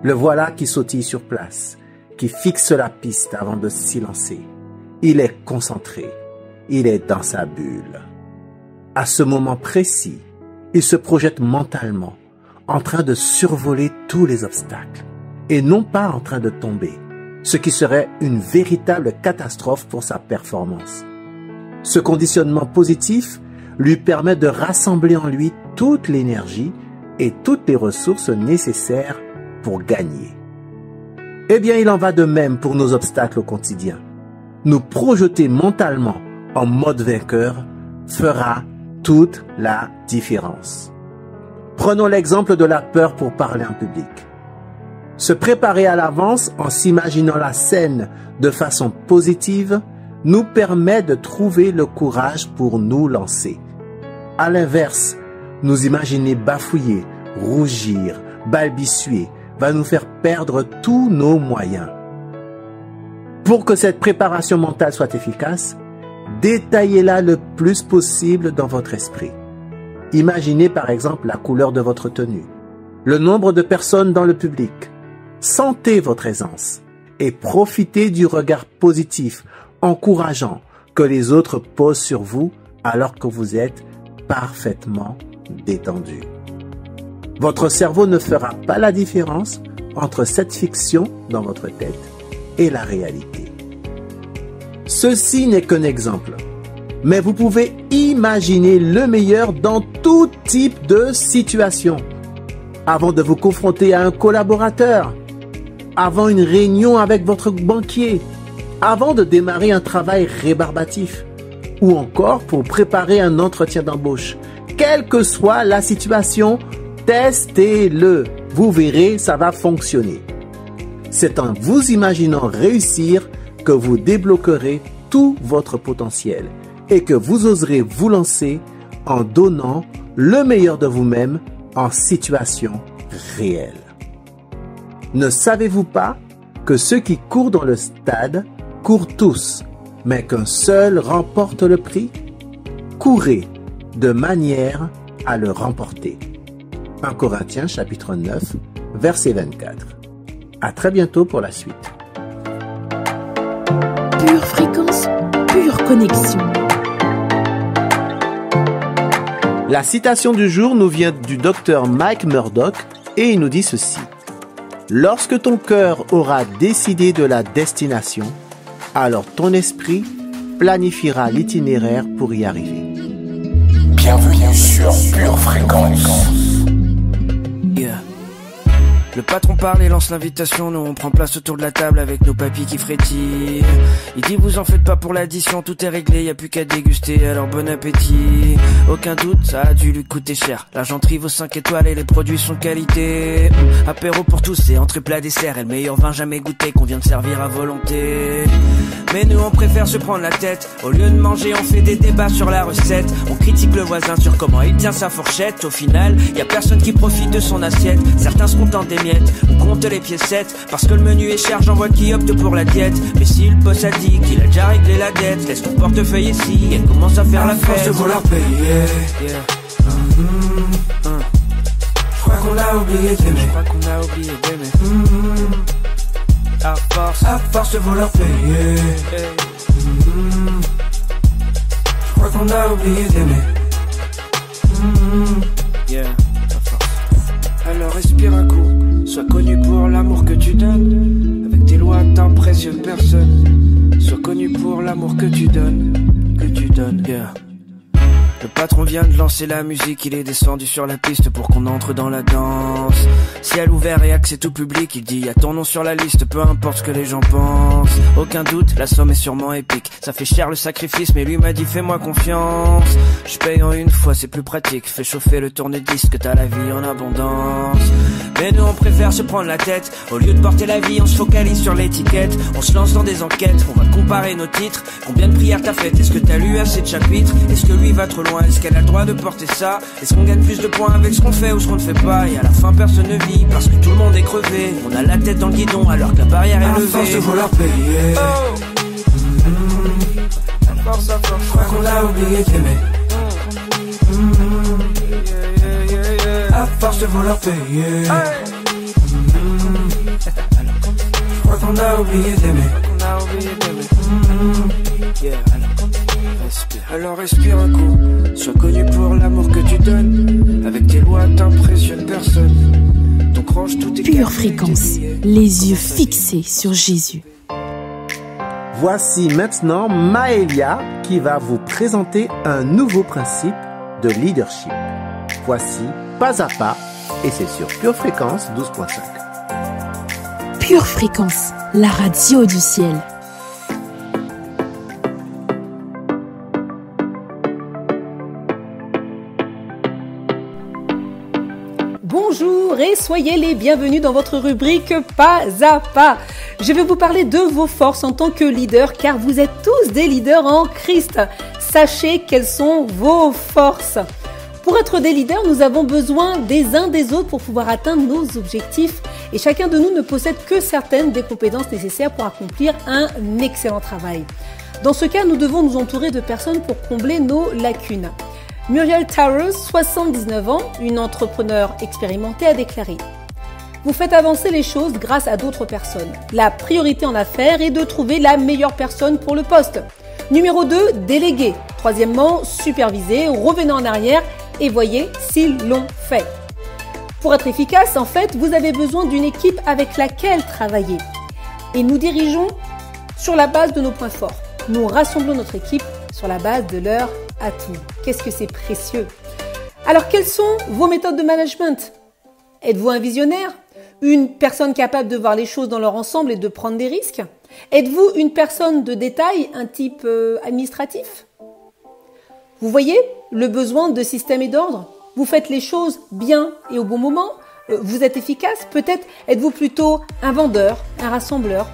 Le voilà qui sautille sur place, qui fixe la piste avant de s'y lancer. Il est concentré, il est dans sa bulle. À ce moment précis, il se projette mentalement, en train de survoler tous les obstacles, et non pas en train de tomber, ce qui serait une véritable catastrophe pour sa performance. Ce conditionnement positif lui permet de rassembler en lui toute l'énergie et toutes les ressources nécessaires pour gagner. Eh bien, il en va de même pour nos obstacles au quotidien. Nous projeter mentalement en mode vainqueur fera toute la différence. Prenons l'exemple de la peur pour parler en public. Se préparer à l'avance en s'imaginant la scène de façon positive nous permet de trouver le courage pour nous lancer. À l'inverse, nous imaginer bafouiller, rougir, balbutier va nous faire perdre tous nos moyens. Pour que cette préparation mentale soit efficace, détaillez-la le plus possible dans votre esprit. Imaginez par exemple la couleur de votre tenue, le nombre de personnes dans le public. Sentez votre aisance et profitez du regard positif, encourageant que les autres posent sur vous alors que vous êtes parfaitement détendu. Votre cerveau ne fera pas la différence entre cette fiction dans votre tête et la réalité. Ceci n'est qu'un exemple, mais vous pouvez imaginer le meilleur dans tout type de situation. Avant de vous confronter à un collaborateur, avant une réunion avec votre banquier, avant de démarrer un travail rébarbatif, ou encore pour préparer un entretien d'embauche. Quelle que soit la situation, testez-le. Vous verrez, ça va fonctionner. C'est en vous imaginant réussir que vous débloquerez tout votre potentiel et que vous oserez vous lancer en donnant le meilleur de vous-même en situation réelle. Ne savez-vous pas que ceux qui courent dans le stade courent tous, mais qu'un seul remporte le prix? Courez de manière à le remporter. 1 Corinthiens chapitre 9, verset 24. À très bientôt pour la suite. Pure fréquence, pure connexion. La citation du jour nous vient du docteur Mike Murdock et il nous dit ceci. Lorsque ton cœur aura décidé de la destination, alors ton esprit planifiera l'itinéraire pour y arriver. Bienvenue sur Pure Fréquence. Yeah. Le patron parle et lance l'invitation, nous on prend place autour de la table avec nos papilles qui frétillent. Il dit vous en faites pas pour l'addition, tout est réglé, y a plus qu'à déguster, alors bon appétit. Aucun doute, ça a dû lui coûter cher. L'argenterie vaut 5 étoiles et les produits sont de qualité. Apéro pour tous et entrée plat dessert, et le meilleur vin jamais goûté qu'on vient de servir à volonté. Mais nous on préfère se prendre la tête, au lieu de manger on fait des débats sur la recette. On critique le voisin sur comment il tient sa fourchette. Au final, y a personne qui profite de son assiette. Certains se contentent des miettes, on compte les piécettes. Parce que le menu est cher, j'en vois qui optent pour la diète. Mais si le boss a dit qu'il a déjà réglé la dette, laisse ton portefeuille ici, elle commence à faire la fête. À force de vouloir payer, je crois qu'on a oublié d'aimer. À force de vouloir payer, je crois qu'on a oublié d'aimer. Alors respire un coup, sois connu pour l'amour que tu donnes. Avec tes lointains précieux personnes, sois connu pour l'amour que tu donnes. Le patron vient de lancer la musique, il est descendu sur la piste pour qu'on entre dans la danse. Ciel ouvert et accès tout public, il dit y'a ton nom sur la liste, peu importe ce que les gens pensent. Aucun doute, la somme est sûrement épique. Ça fait cher le sacrifice, mais lui m'a dit fais-moi confiance. Je paye en une fois, c'est plus pratique. Fais chauffer le tourne-disque, t'as la vie en abondance. Mais nous on préfère se prendre la tête. Au lieu de porter la vie, on se focalise sur l'étiquette. On se lance dans des enquêtes, on va comparer nos titres. Combien de prières t'as faites? Est-ce que t'as lu assez de chapitres? Est-ce que lui va trop loin? Est-ce qu'elle a le droit de porter ça? Est-ce qu'on gagne plus de points avec ce qu'on fait ou ce qu'on ne fait pas? Et à la fin personne ne vit parce que tout le monde est crevé. On a la tête dans le guidon alors que la barrière est levée. À force de vouloir payer, à force, je crois qu'on a oublié d'aimer. À force de vouloir payer, je crois qu'on a oublié d'aimer. Alors respire un coup, sois connu pour l'amour que tu donnes. Avec tes lointains précieux personnes, donc range tout tes Pure fréquence, les yeux fixés sur Jésus. Voici maintenant Maëlia qui va vous présenter un nouveau principe de leadership. Voici Pas à Pas et c'est sur Pure Fréquence 12.5. Pure fréquence, la radio du ciel. Bonjour et soyez les bienvenus dans votre rubrique Pas à Pas. Je vais vous parler de vos forces en tant que leader car vous êtes tous des leaders en Christ. Sachez quelles sont vos forces. Pour être des leaders, nous avons besoin des uns des autres pour pouvoir atteindre nos objectifs et chacun de nous ne possède que certaines des compétences nécessaires pour accomplir un excellent travail. Dans ce cas, nous devons nous entourer de personnes pour combler nos lacunes. Muriel Towers, 79 ans, une entrepreneure expérimentée, a déclaré « Vous faites avancer les choses grâce à d'autres personnes. La priorité en affaires est de trouver la meilleure personne pour le poste. Numéro 2, déléguer. Troisièmement, superviser, revenez en arrière et voyez s'ils l'ont fait. » Pour être efficace, en fait, vous avez besoin d'une équipe avec laquelle travailler. et nous dirigeons sur la base de nos points forts. Nous rassemblons notre équipe sur la base de leurs atouts. Qu'est-ce que c'est précieux! Alors, quelles sont vos méthodes de management? Êtes-vous un visionnaire? Une personne capable de voir les choses dans leur ensemble et de prendre des risques? Êtes-vous une personne de détail, un type administratif? Vous voyez le besoin de système et d'ordre? Vous faites les choses bien et au bon moment? Vous êtes efficace? Peut-être êtes-vous plutôt un vendeur, un rassembleur?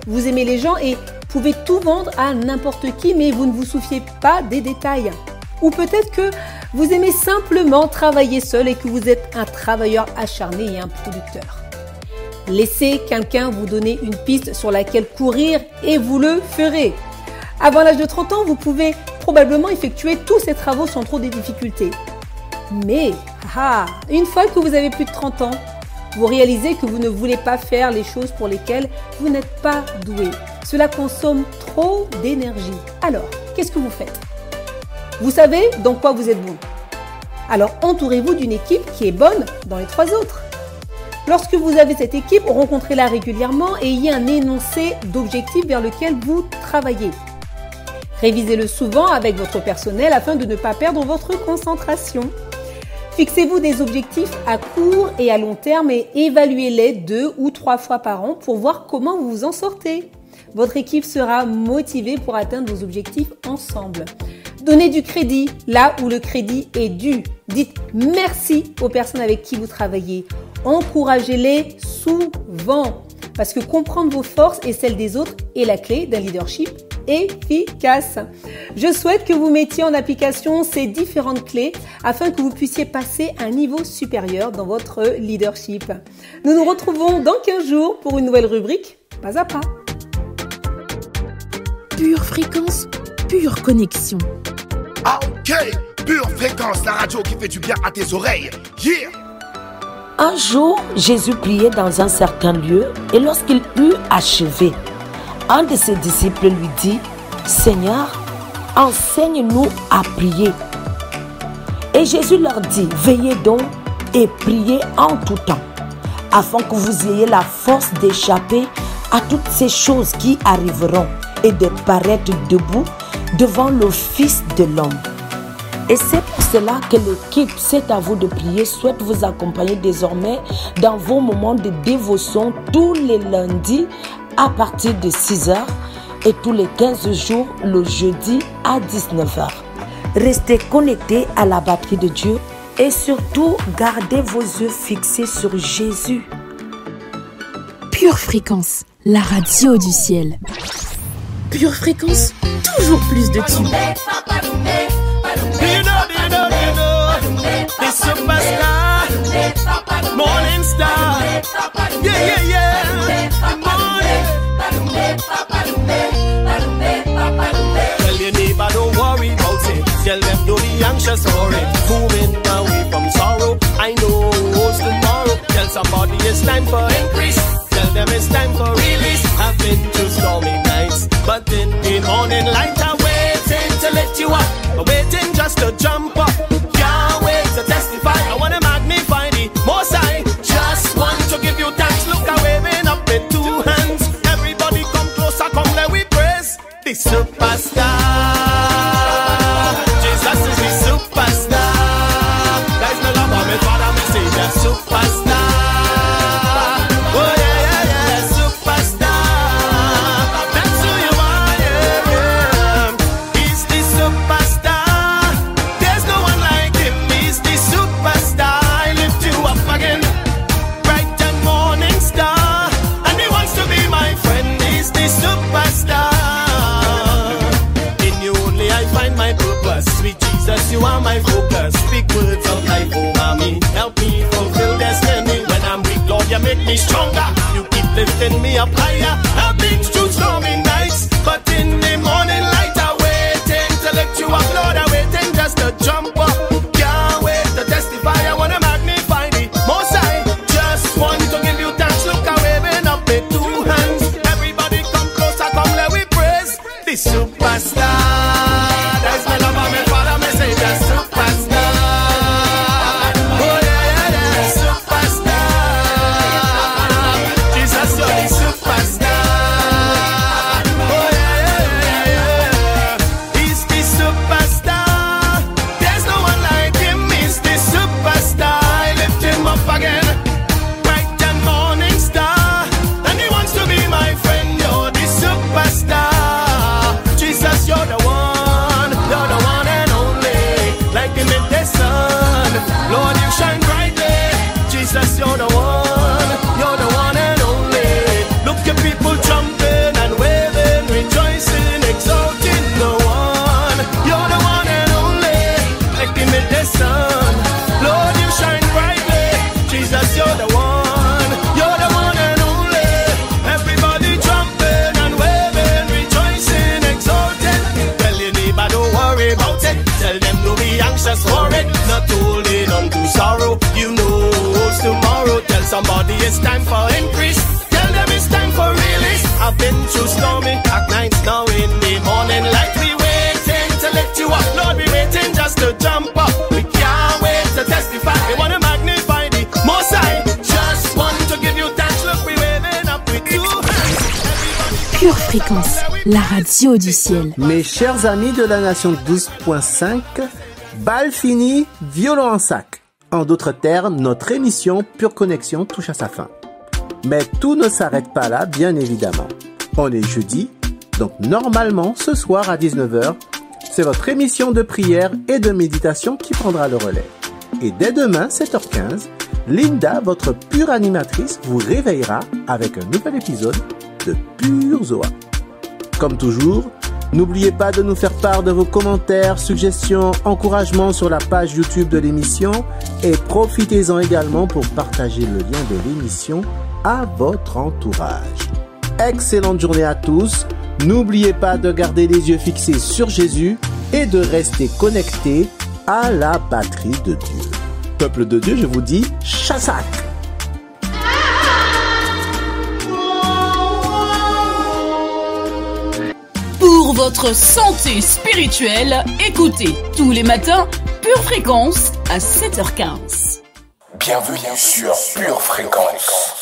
Vous aimez les gens et pouvez tout vendre à n'importe qui, mais vous ne vous souciez pas des détails. Ou peut-être que vous aimez simplement travailler seul et que vous êtes un travailleur acharné et un producteur. Laissez quelqu'un vous donner une piste sur laquelle courir et vous le ferez. Avant l'âge de 30 ans, vous pouvez probablement effectuer tous ces travaux sans trop de difficultés. Mais, une fois que vous avez plus de 30 ans, vous réalisez que vous ne voulez pas faire les choses pour lesquelles vous n'êtes pas doué. Cela consomme trop d'énergie. Alors, qu'est-ce que vous faites? Vous savez dans quoi vous êtes bon. Alors, entourez-vous d'une équipe qui est bonne dans les 3 autres. Lorsque vous avez cette équipe, rencontrez-la régulièrement et ayez un énoncé d'objectifs vers lequel vous travaillez. Révisez-le souvent avec votre personnel afin de ne pas perdre votre concentration. Fixez-vous des objectifs à court et à long terme et évaluez-les 2 ou 3 fois par an pour voir comment vous vous en sortez. Votre équipe sera motivée pour atteindre vos objectifs ensemble. Donnez du crédit là où le crédit est dû. Dites merci aux personnes avec qui vous travaillez. Encouragez-les souvent parce que comprendre vos forces et celles des autres est la clé d'un leadership efficace. Je souhaite que vous mettiez en application ces différentes clés afin que vous puissiez passer à un niveau supérieur dans votre leadership. Nous nous retrouvons dans 15 jours pour une nouvelle rubrique Pas à pas. Pure fréquence, pure connexion. Ok, Pure Fréquence, la radio qui fait du bien à tes oreilles. Yeah! Un jour, Jésus priait dans un certain lieu et lorsqu'il eut achevé, un de ses disciples lui dit, « Seigneur, enseigne-nous à prier. » Et Jésus leur dit, « Veillez donc et priez en tout temps, afin que vous ayez la force d'échapper à toutes ces choses qui arriveront et de paraître debout devant le Fils de l'homme. » Et c'est pour cela que l'équipe C'est à vous de prier souhaite vous accompagner désormais dans vos moments de dévotion tous les lundis à partir de 6h et tous les 15 jours le jeudi à 19h. Restez connectés à la batterie de Dieu et surtout gardez vos yeux fixés sur Jésus. Pure Fréquence, la radio du ciel. Pure Fréquence, toujours plus de tubes. The superstar, morning star, yeah. Tell your neighbor don't worry about it. Tell them don't be anxious for it. Moving away from sorrow. I know who's tomorrow. Tell somebody it's time for increase. Tell them it's time for release. I've been through stormy nights, but in the morning light I'm waiting to lift you up, waiting just to jump up. Can't wait to testify. I wanna magnify the Most High. Just want to give you thanks. Look, I'm waving up with 2 hands. Everybody come closer, come let we praise the superstar. Jesus is the superstar. Guys, no love of me, Father, me say the superstar. Oh yeah, superstar. That's who you are, yeah. He's the superstar. There's no one like him. He's the superstar. I lift you up again, bright and morning star. And he wants to be my friend. He's the superstar. In you only I find my purpose. Sweet Jesus, you are my focus. Speak words of life over me. Help me fulfill destiny. When I'm weak, Lord, you make me stronger. You keep lifting me up higher. I've been through stormy nights, but in the morning light I'm waiting to lift you up, Lord. I'm waiting just to jump up. Can't wait to testify. I wanna magnify the Most High. Just want to give you thanks. Look, I'm waving up with 2 hands. Everybody come closer, come let we praise the superstar. That's my love, my Father, me say the superstar. Oh yeah, superstar. it's time for increase. Tell them it's time for release. I've been through stormy at nights, now in the morning light. We waiting to lift you up, Lord, we waiting just to jump up. We can't wait to testify. We want to magnify the Most High. Just want to give you thanks. Look, we waving up with two hands. Pure Fréquence, la radio du ciel. Mes chers amis de la Nation 12.5, balle finie, violon en sac. En d'autres termes, notre émission Pure Connexion touche à sa fin. Mais tout ne s'arrête pas là, bien évidemment. On est jeudi, donc normalement, ce soir à 19h, c'est votre émission de prière et de méditation qui prendra le relais. Et dès demain, 7h15, Linda, votre pure animatrice, vous réveillera avec un nouvel épisode de Pure Zoa. Comme toujours, n'oubliez pas de nous faire part de vos commentaires, suggestions, encouragements sur la page YouTube de l'émission et profitez-en également pour partager le lien de l'émission à votre entourage. Excellente journée à tous. N'oubliez pas de garder les yeux fixés sur Jésus et de rester connectés à la batterie de Dieu. Peuple de Dieu, je vous dis chassac. Pour votre santé spirituelle, écoutez tous les matins Pure Fréquence à 7h15. Bienvenue sur Pure Fréquence.